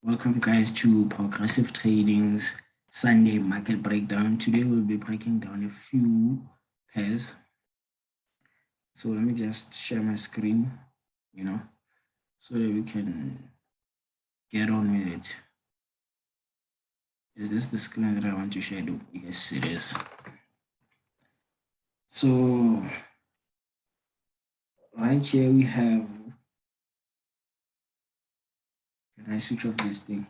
Welcome guys to Progressive Trading's Sunday market breakdown. Today we'll be breaking down a few pairs. So let me just share my screen, so that we can get on with it. Is this the screen that I want to share? Yes, it is. So right here we have, can I switch off this thing?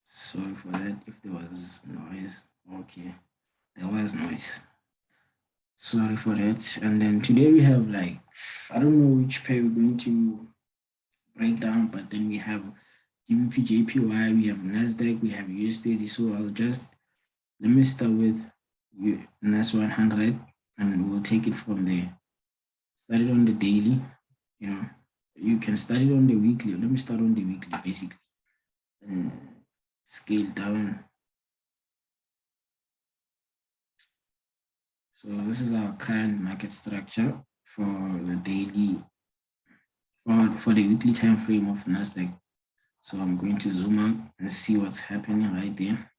Sorry for that if there was noise. Okay, there was noise. Sorry for that. And then today we have, like, I don't know which pair we're going to break down, but then we have Gbpjpy, we have NASDAQ, we have USD. So let me start with NAS100 and we'll take it from there. Start it on the daily, you can start it on the weekly. Let me start on the weekly basically and scale down. So this is our current market structure for the daily, for the weekly time frame of NASDAQ. So I'm going to zoom out and see what's happening right there.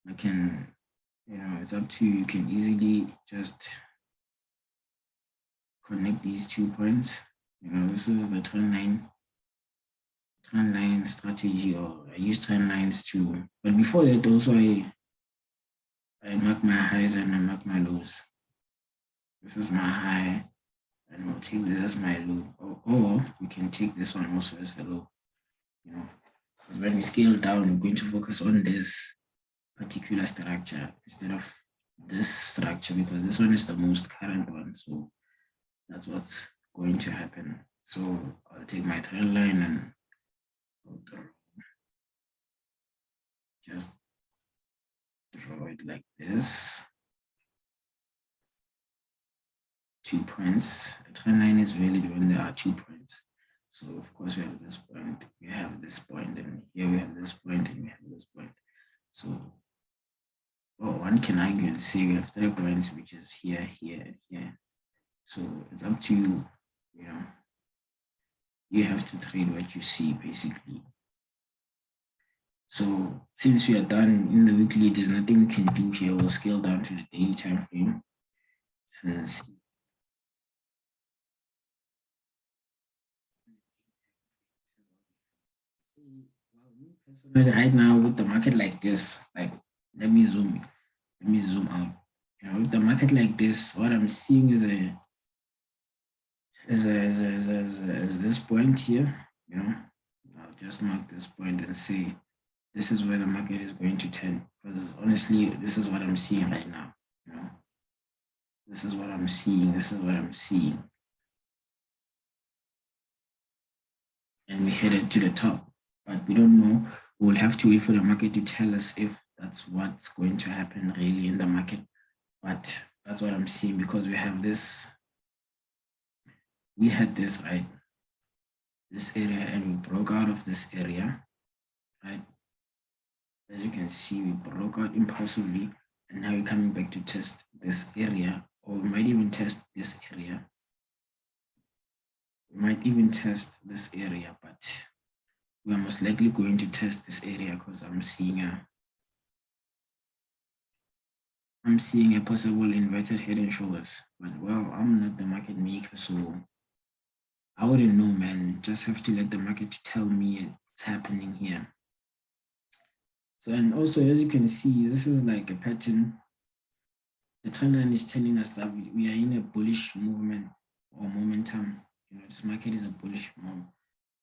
I can, it's up to you. You can easily just connect these 2 points. This is the trend line strategy, or I use trend lines too. But before that, also I mark my highs and I mark my lows. This is my high, and we'll take this as my low. Or we can take this one also as a low. When we scale down, we're going to focus on this particular structure instead of this structure, because this one is the most current one. So that's what's going to happen. So I'll take my trend line and just draw it like this. 2 points. A trend line is valid when there are 2 points. So of course we have this point, we have this point, and here we have this point, and we have this point. So one can argue and say we have 3 points, which is here, here, and here. So it's up to you. You have to trade what you see basically. So since we are done in the weekly, there's nothing we can do here. We'll scale down to the daily time frame and see. Personally, right now with the market like this, like, let me zoom out. With the market like this, what I'm seeing is this point here. I'll just mark this point and say this is where the market is going to tend, because honestly, this is what I'm seeing right now. This is what I'm seeing. And we headed to the top, but we don't know. We'll have to wait for the market to tell us if that's what's going to happen really in the market. But that's what I'm seeing, because we have this, we had this, right, this area, and we broke out of this area, right? As you can see, we broke out impulsively, and now we're coming back to test this area, or we might even test this area. But we are most likely going to test this area, because I'm seeing a possible inverted head and shoulders. But well, I'm not the market maker, so I wouldn't know, man. Just have to let the market tell me what's happening here. So, and also, as you can see, this is like a pattern. The trend line is telling us that we are in a bullish movement or momentum. This market is a bullish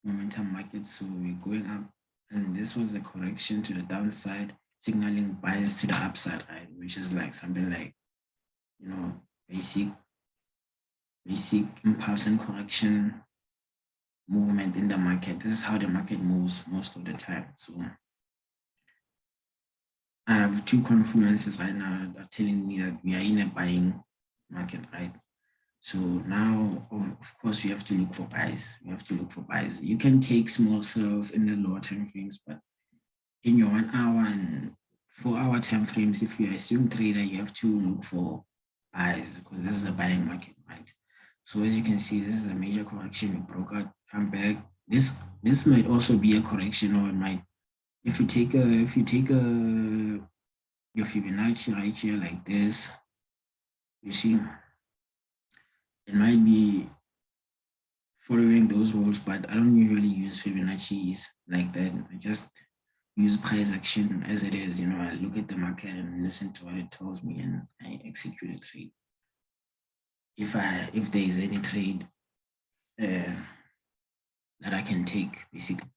momentum market, so we're going up, and this was a correction to the downside, signaling bias to the upside, right? Which is like something like, basic impulse and correction movement in the market. This is how the market moves most of the time. So I have 2 confluences right now that are telling me that we are in a buying market, right? So now, of course, we have to look for buys. You can take small sales in the lower time frames, but in your 1 hour and 4 hour time frames, if you're a swing trader, you have to look for buys, because this is a buying market, right? So as you can see, this is a major correction. We broke out, come back. This might also be a correction, or it might, if you take your Fibonacci right here like this, you see, it might be following those rules, but I don't usually use Fibonacci's like that. I just use price action as it is. I look at the market and listen to what it tells me, and I execute a trade. If there is any trade that I can take, basically.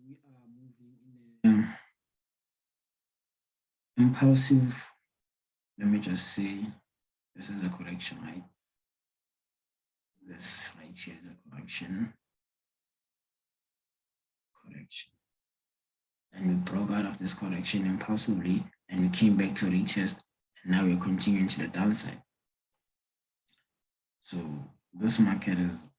We are moving in a impulsive, let me just say, this is a correction, right? This right here is a correction. And we broke out of this correction impulsively, and we came back to retest, and now we're continuing to the downside. So this market is,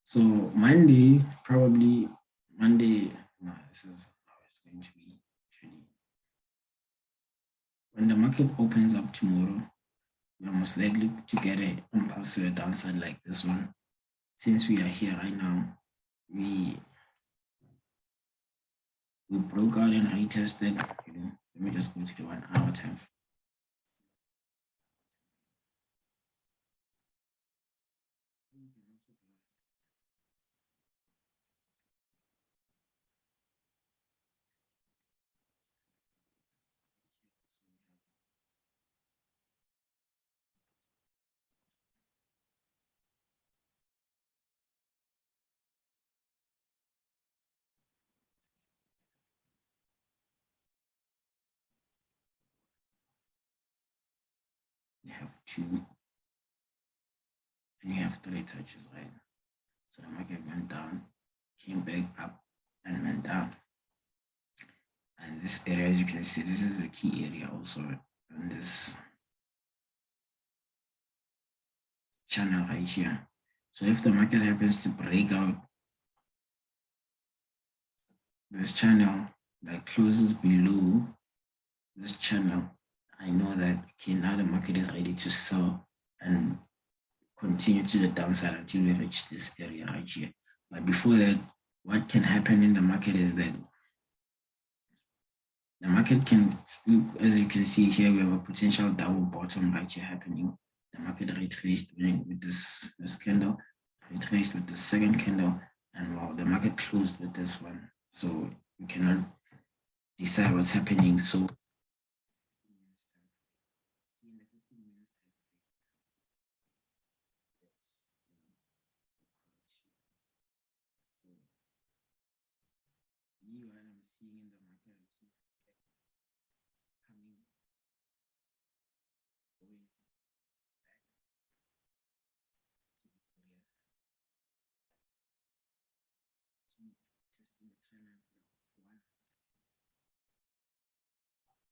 so Monday, probably Monday, no, this is how it's going to be actually. When the market opens up tomorrow, we're most likely to get an impulse to the downside like this one. Since we are here right now, we broke out and retested. Let me just go to the 1 hour time. You have 2, and you have 3 touches, right? So the market went down, came back up, and went down. And this area, as you can see, this is the key area also, and this channel right here. So if the market happens to break out this channel that closes below this channel, I know that, okay, now the market is ready to sell and continue to the downside until we reach this area right here. But before that, what can happen in the market is that the market can still, as you can see here, we have a potential double bottom right here happening. The market retraced with this first candle, retraced with the second candle, and well, the market closed with this one. So you cannot decide what's happening. So what I'm seeing in the market, I'm seeing coming, going back to these areas, testing the trend line for one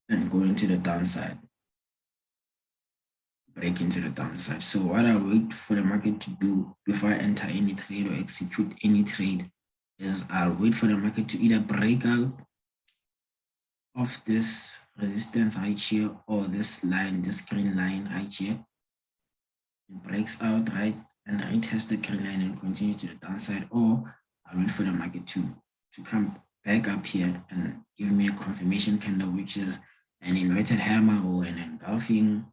and going to the downside, break into the downside. So what I wait for the market to do before I enter any trade or execute any trade is I'll wait for the market to either break out of this resistance right here, or this line, this green line right here. It breaks out, right, and retest the green line and continue to the downside, or I'll wait for the market to come back up here and give me a confirmation candle, which is an inverted hammer or an engulfing,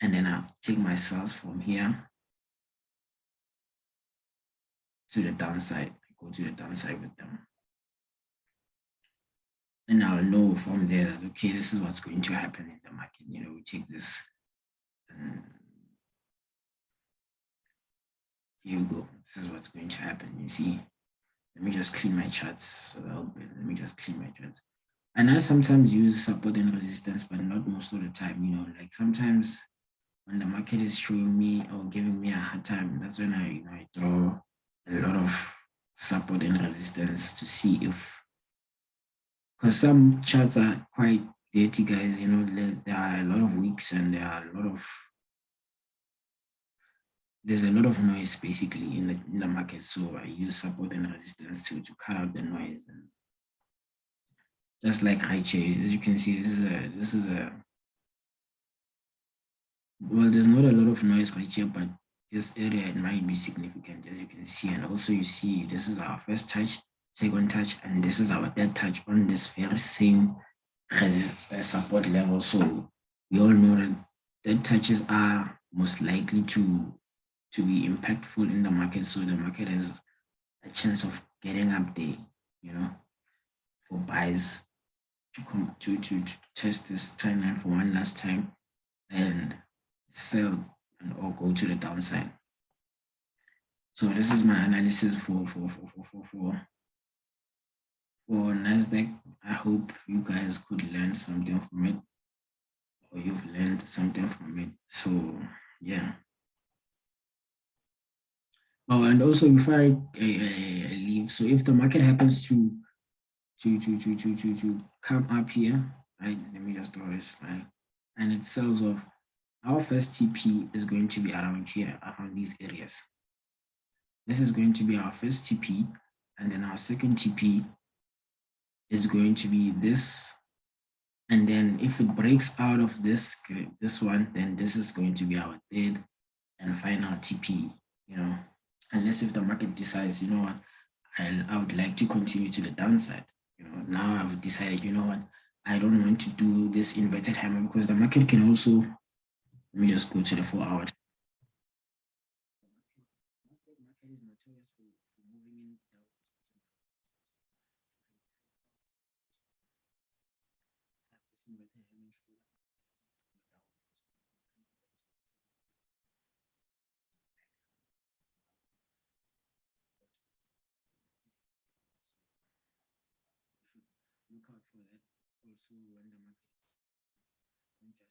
and then I'll take my sales from here to the downside. I go to the downside with them. And I'll know from there that, okay, this is what's going to happen in the market. We take this, and here we go. This is what's going to happen. You see, let me just clean my charts a little bit. Let me just clean my charts. And I sometimes use support and resistance, but not most of the time. Like sometimes when the market is showing me or giving me a hard time, that's when I draw a lot of support and resistance to see if because some charts are quite dirty, guys. You know, there are a lot of wicks and there's a lot of noise basically in the market. So I use support and resistance to cut out the noise. And just like right here, as you can see, this is a well, there's not a lot of noise right here, but this area it might be significant, as you can see. And also you see this is our first touch, second touch, and this is our third touch on this very same support level. So we all know that third touches are most likely to be impactful in the market. So the market has a chance of getting up there, you know, for buys to come to test this trend line for one last time and sell and or go to the downside. So this is my analysis for NASDAQ. I hope you guys could learn something from it, or you've learned something from it. So yeah. Oh, and also before I leave, so if the market happens to come up here, right? Let me just draw this, right? And it sells off. Our first TP is going to be around here, around these areas. This is going to be our first TP, and then our second TP is going to be this. And then if it breaks out of this one, then this is going to be our third and final TP, you know, unless if the market decides, you know what, I would like to continue to the downside. You know, now I've decided, you know what, I don't want to do this inverted hammer because the market can also, let me just go to the 4 hour. Look out for that also when the market don't just enter.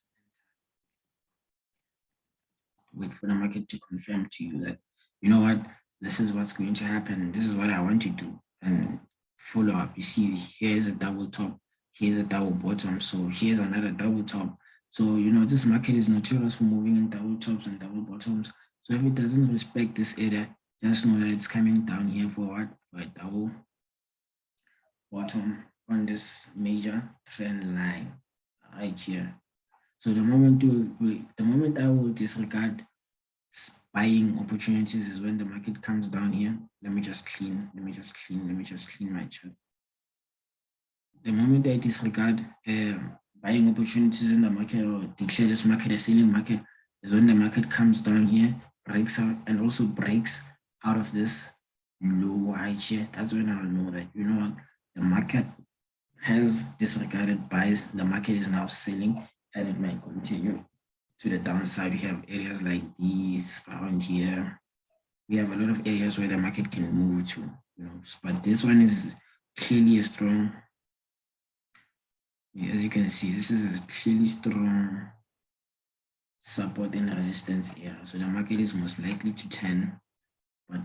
Wait for the market to confirm to you that, you know what, this is what's going to happen. This is what I want to do. And follow up. You see, here's a double top, here's a double bottom. So here's another double top. So, you know, this market is notorious for moving in double tops and double bottoms. So if it doesn't respect this area, just know that it's coming down here for what? For a double bottom on this major trend line right here. So the moment I will disregard buying opportunities is when the market comes down here. Let me just clean my chart. The moment I disregard buying opportunities in the market or declare this market a selling market is when the market comes down here, breaks out, and also breaks out of this low right here. That's when I'll know that, you know what, the market has disregarded buys. The market is now selling and it might continue to the downside. We have areas like these around here. We have a lot of areas where the market can move to, you know, but this one is clearly a strong, as you can see, this is a clearly strong support and resistance area. So the market is most likely to turn, but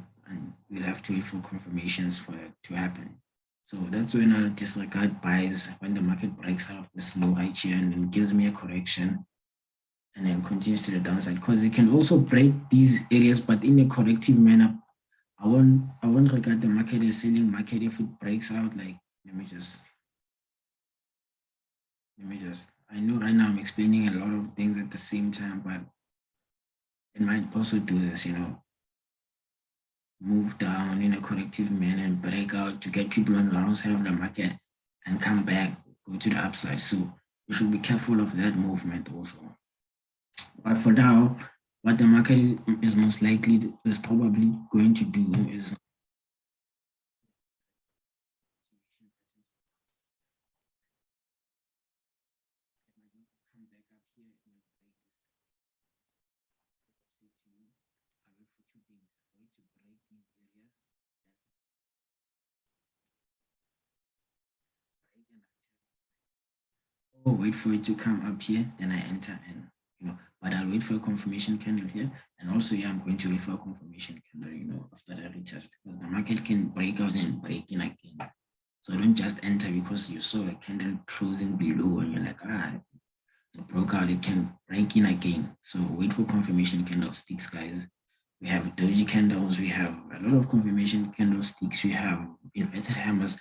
we'll have to wait for confirmations for it to happen. So that's when I'll disregard buys when the market breaks out of this low right here and then gives me a correction and then continues to the downside, because it can also break these areas, but in a corrective manner. I won't regard the market as selling market if it breaks out. Like, let me just, I know right now I'm explaining a lot of things at the same time, but it might also do this, you know, move down in a corrective manner and break out to get people on the wrong side of the market and come back, go to the upside. So you should be careful of that movement also. But for now, what the market is most likely is probably going to do is come back up here and break this. I wait for 2 things for it to break these areas. Or wait for it to come up here, then I enter and, you know, but I'll wait for a confirmation candle here. And also, yeah, I'm going to wait for a confirmation candle, you know, after the retest, because the market can break out and break in again. So don't just enter because you saw a candle closing below and you're like, it broke out, it can break in again. So wait for confirmation candlesticks, guys. We have doji candles, we have a lot of confirmation candlesticks, we have inverted hammers.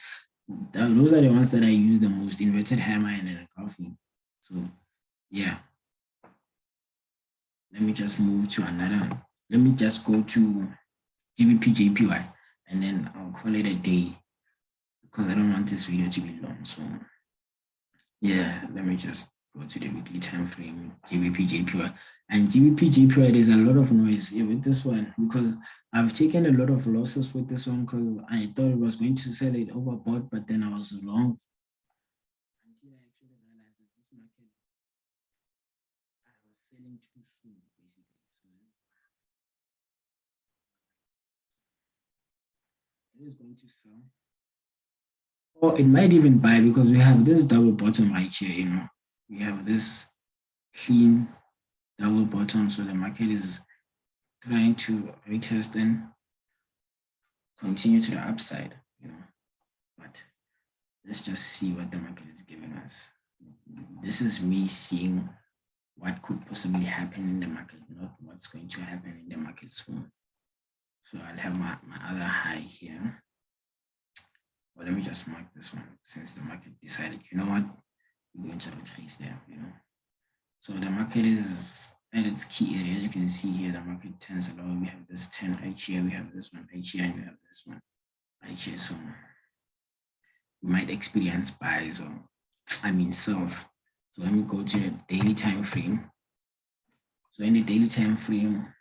Those are the ones that I use the most, inverted hammer and a coffee. So yeah, let me just move to another. Let me just go to Gbpjpy and then I'll call it a day because I don't want this video to be long. So yeah, let me just go to the weekly time frame, Gbpjpy. And Gbpjpy, there's a lot of noise here with this one because I've taken a lot of losses with this one because I thought it was going to sell it overbought, but then I was wrong. Until I actually realized that this market, I was selling too soon, basically. So it is going to sell. Or it might even buy because we have this double bottom right here, we have this clean double bottom. So the market is trying to retest and continue to the upside, but let's just see what the market is giving us. This is me seeing what could possibly happen in the market, not what's going to happen in the market soon. So I'll have my other high here. Well, let me just mark this one since the market decided, you know what, we're going to retrace there, So the market is at its key area. As you can see here, the market turns a lot. We have this 10 right here, we have this one right here, and we have this one right here. So we might experience buys or sells. So let me go to the daily time frame. So in the daily time frame,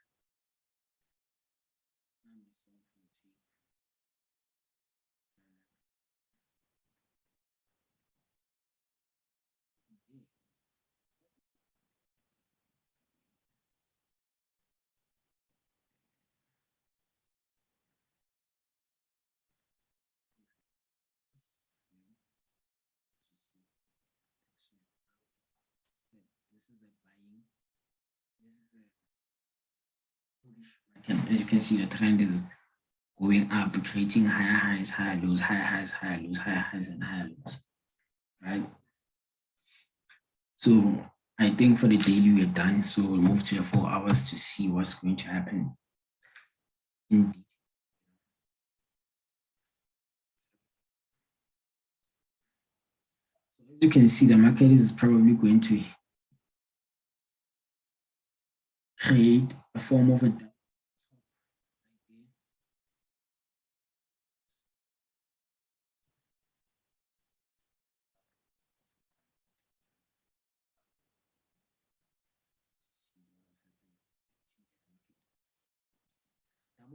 this is a buying, this is a bullish market. As you can see, the trend is going up, creating higher highs, higher lows, higher highs, higher lows, higher highs, and higher lows, right? So I think for the daily we're done. So we'll move to the 4 hours to see what's going to happen in detail. So as you can see, the market is probably going to create a form of a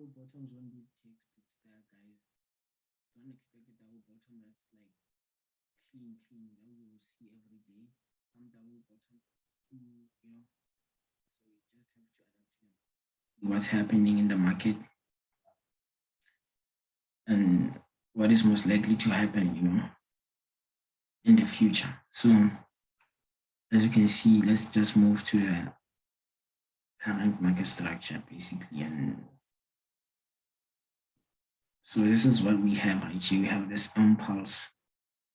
double bottoms won't be textbook style, guys. Don't expect a double bottom that's like clean that we will see every day. Some double bottom, so you just have to adapt to what's happening in the market and what is most likely to happen, in the future. So as you can see, let's just move to the current market structure basically. And so this is what we have right here. We have this impulse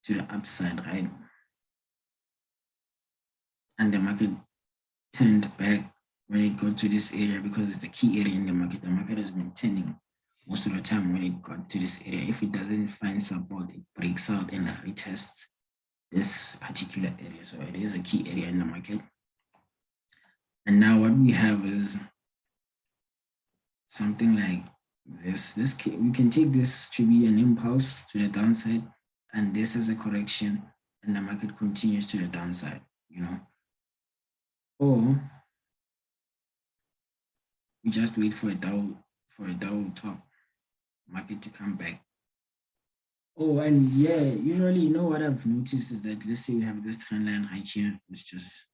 to the upside, right? And the market turned back when it got to this area because it's the key area in the market. The market has been turning most of the time when it got to this area. If it doesn't find support, it breaks out and retests this particular area. So it is a key area in the market. And now what we have is something like this. We can take this to be an impulse to the downside, and this is a correction, and the market continues to the downside, Or we just wait for a double top market to come back. Oh, and yeah, usually, what I've noticed is that let's say we have this trend line right here. Let's just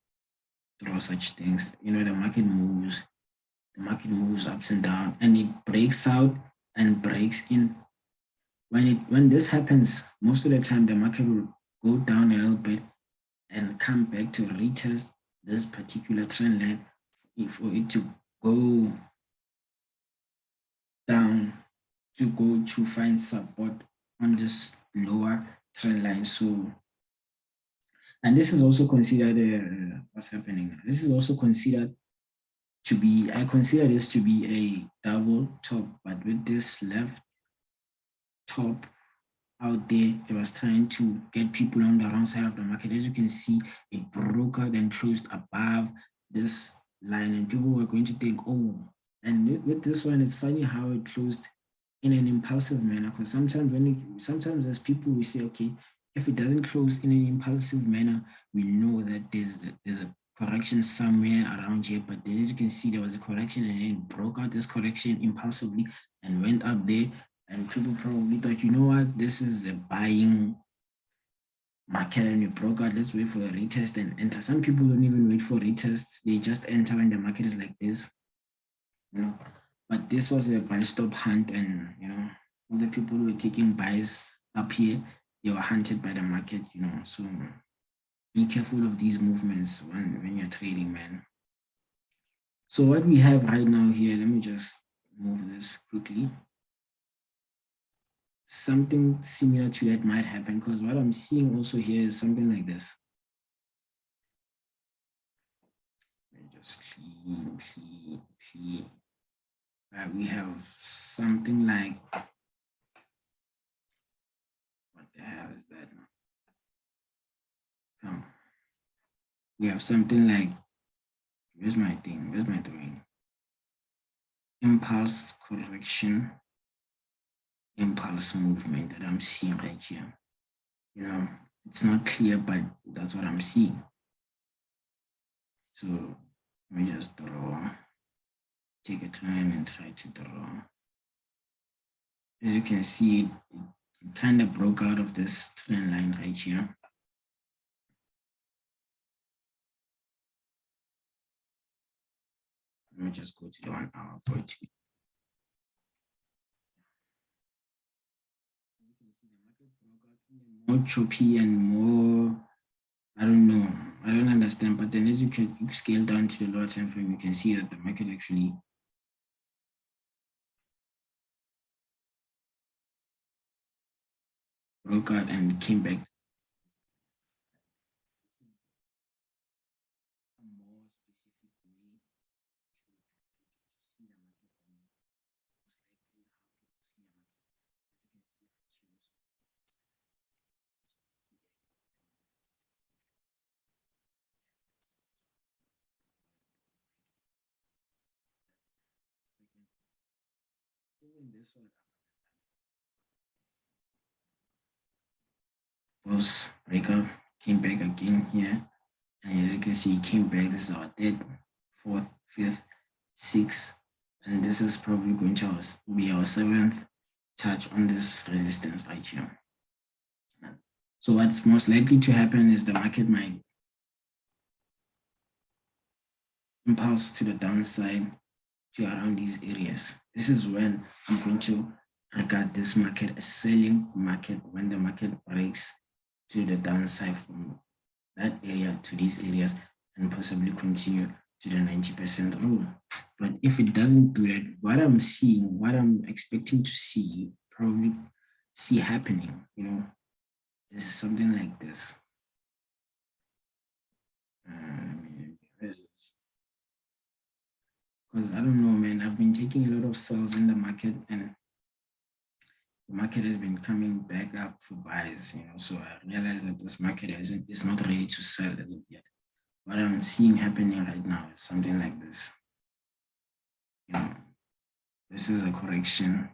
draw such things. The market moves. The market moves ups and down, and it breaks out and breaks in. When this happens, most of the time the market will go down a little bit and come back to retest this particular trend line for it to go down to find support on this lower trend line. So, and this is also considered, what's happening? This is also considered to be, I consider this to be a double top, but with this left top out there, it was trying to get people on the wrong side of the market. As you can see, it broke out and closed above this line, and people were going to think, oh, and with this one, it's funny how it closed in an impulsive manner, because sometimes as people we say, okay, if it doesn't close in an impulsive manner, we know that there's a correction somewhere around here. But then as you can see, there was a correction and it broke out this correction impulsively and went up there. And people probably thought, you know what, this is a buying market and you broke out. Let's wait for a retest and enter. Some people don't even wait for retests. They just enter when the market is like this, you know. But this was a buy stop hunt, and you know, all the people who were taking buys up here, they were hunted by the market, you know. So be careful of these movements when you're trading, man. So what we have right now here, let me just move this quickly. Something similar to that might happen, because what I'm seeing also here is something like this. Let me just clean. We have something like, what the hell is that now? Come. We have something like, where's my thing? Where's my doing? Impulse correction, impulse movement that I'm seeing right here. You know, it's not clear, but that's what I'm seeing. So let me just draw, take a time and try to draw. As you can see, it kind of broke out of this trend line right here. Let me just go to the 1 hour for it. You can see the market broke out more choppy and more, I don't know, I don't understand. But then as you can scale down to the lower time frame, you can see that the market actually broke out and came back. A more specific way to see the market, and most likely how to see the market. You can see this one. Was breakup, came back again here, and as you can see, it came back. This is our third, fourth, fifth, sixth, and this is probably going to be our seventh touch on this resistance right here. So what's most likely to happen is the market might impulse to the downside to around these areas. This is when I'm going to regard this market as selling market, when the market breaks to the downside from that area to these areas and possibly continue to the 90% rule. But if it doesn't do that, what I'm seeing, what I'm expecting to see, probably see happening, you know, is something like this. Because I don't know, man, I've been taking a lot of sales in the market, and the market has been coming back up for buys, you know, so I realized that this market is not ready to sell as of yet. What I'm seeing happening right now is something like this. You know, this is a correction.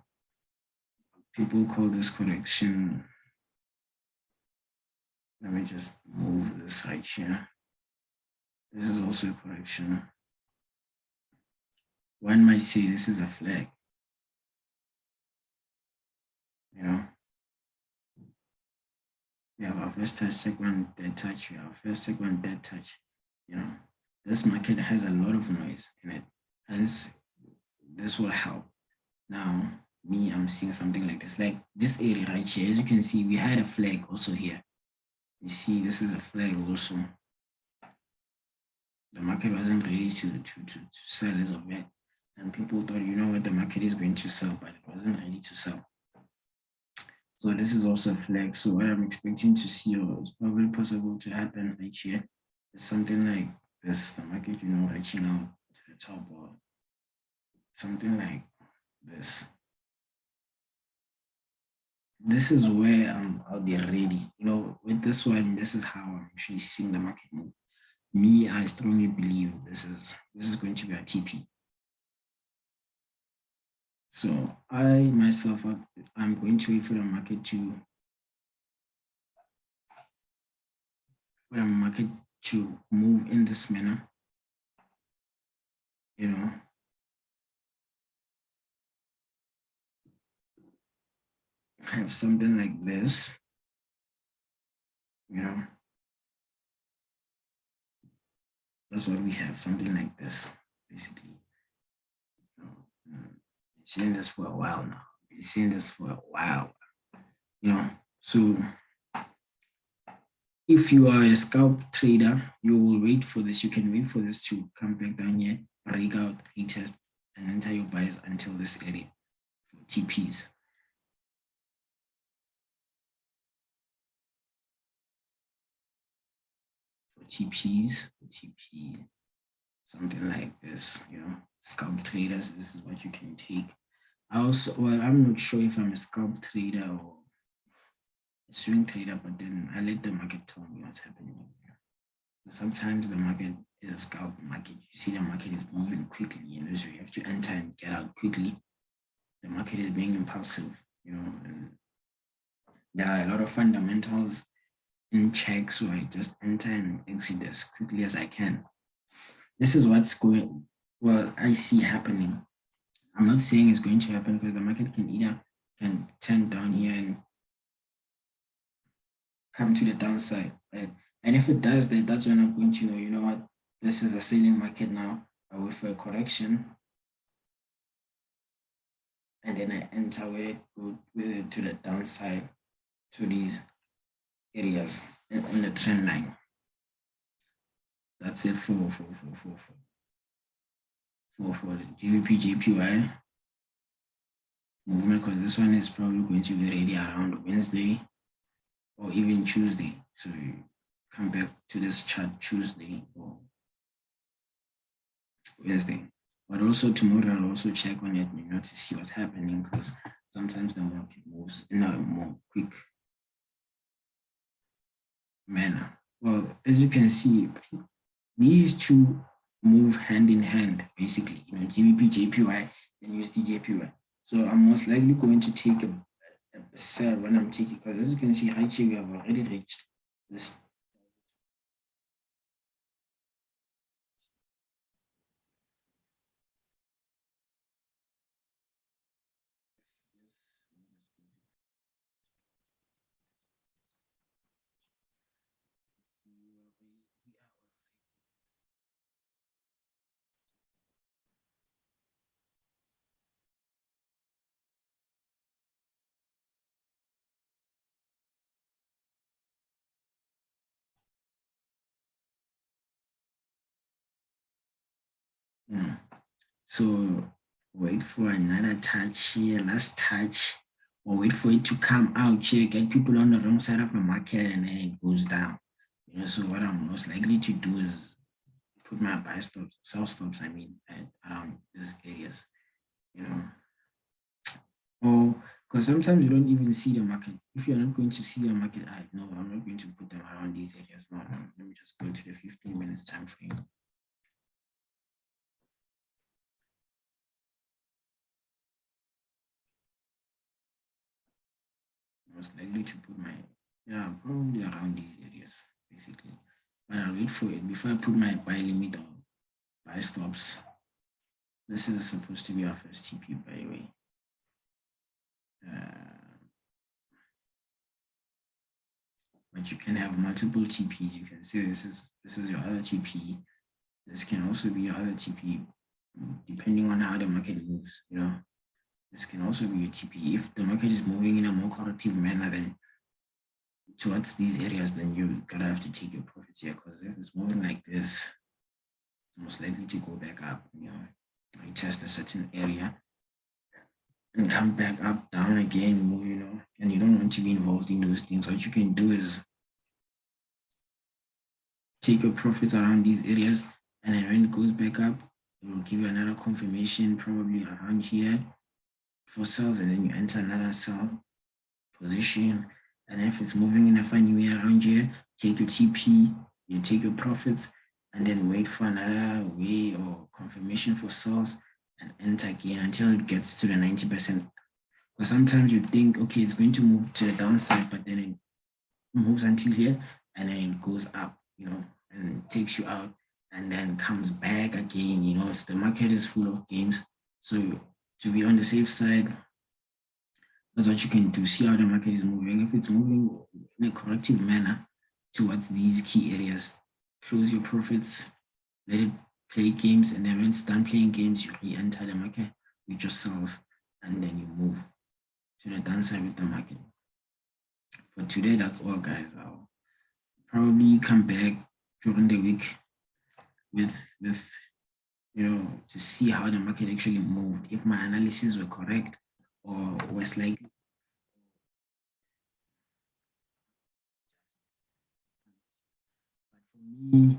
People call this correction. Let me just move this right here. This is also a correction. One might say this is a flag. You know, we have our first touch, second, third touch. We have our first, second, third touch. You know, this market has a lot of noise in it. Hence, this will help. Now, me, I'm seeing something like this, like this area right here. As you can see, we had a flag also here. You see, this is a flag also. The market wasn't ready to sell as of yet. And people thought, you know what, the market is going to sell, but it wasn't ready to sell. So this is also a flag. So what I'm expecting to see, or it's probably possible to happen right here, is something like this, the market, reaching out to the top, or something like this. This is where I'll be ready. With this one, this is how I'm actually seeing the market move. Me, I strongly believe this is going to be a TP. So I myself, I'm going to wait for the market to move in this manner. Have something like this. That's what we have, something like this, basically. Been seeing this for a while now. Been seeing this for a while. So if you are a scalp trader, you will wait for this. You can wait for this to come back down here, break out, retest, and enter your buys until this area for TPs. For TPs, something like this, scalp traders, this is what you can take. I'm not sure if I'm a scalp trader or a swing trader, but then I let the market tell me what's happening. Sometimes the market is a scalp market. You see the market is moving quickly, so you have to enter and get out quickly. The market is being impulsive, and there are a lot of fundamentals in check, so I just enter and exit as quickly as I can. This is what's I see happening. I'm not saying it's going to happen, because the market can turn down here and come to the downside, right? And if it does that, that's when I'm going to know, what, this is a selling market now. I wait for a correction, and then I enter with it to the downside, to these areas in the trend line. That's it for the Gbpjpy movement, because this one is probably going to be ready around Wednesday or even Tuesday. So you come back to this chart Tuesday or Wednesday. But also tomorrow I'll also check on it, to see what's happening, because sometimes the market moves in a more quick manner. Well, as you can see, these two move hand in hand, basically, Gbpjpy and USDJPY. So I'm most likely going to take a sell when I'm taking, because as you can see right here, we have already reached this. So wait for another touch here, last touch, or wait for it to come out here, get people on the wrong side of the market, and then it goes down. So what I'm most likely to do is put my buy stops, sell stops, at around these areas, Or because sometimes you don't even see the market. If you're not going to see the market, no, I'm not going to put them around these areas. No, let me just go to the 15 minutes time frame. Most likely to put probably around these areas, basically. But I'll wait for it before I put my buy limit or buy stops. This is supposed to be our first TP, by the way. But you can have multiple TPs. You can say this is your other TP. This can also be your other TP, depending on how the market moves. This can also be your TP. If the market is moving in a more corrective manner than towards these areas, then you gotta have to take your profits here, because if it's moving like this, it's most likely to go back up, retest a certain area, and come back up, down again, move, and you don't want to be involved in those things. What you can do is take your profits around these areas, and then when it goes back up, it will give you another confirmation, probably around here for sales, and then you enter another sell position. And if it's moving in a funny way around here, take your TP, you take your profits, and then wait for another way or confirmation for sales and enter again until it gets to the 90%. But sometimes you think, okay, it's going to move to the downside, but then it moves until here and then it goes up, and it takes you out and then comes back again. The market is full of games. So to be on the safe side, that's what you can do. See how the market is moving. If it's moving in a corrective manner towards these key areas, close your profits, let it play games, and then when it's done playing games, you re-enter the market with yourself, and then you move to the downside with the market. For today, that's all, guys. I'll probably come back during the week with to see how the market actually moved, if my analysis were correct or was like. But for me,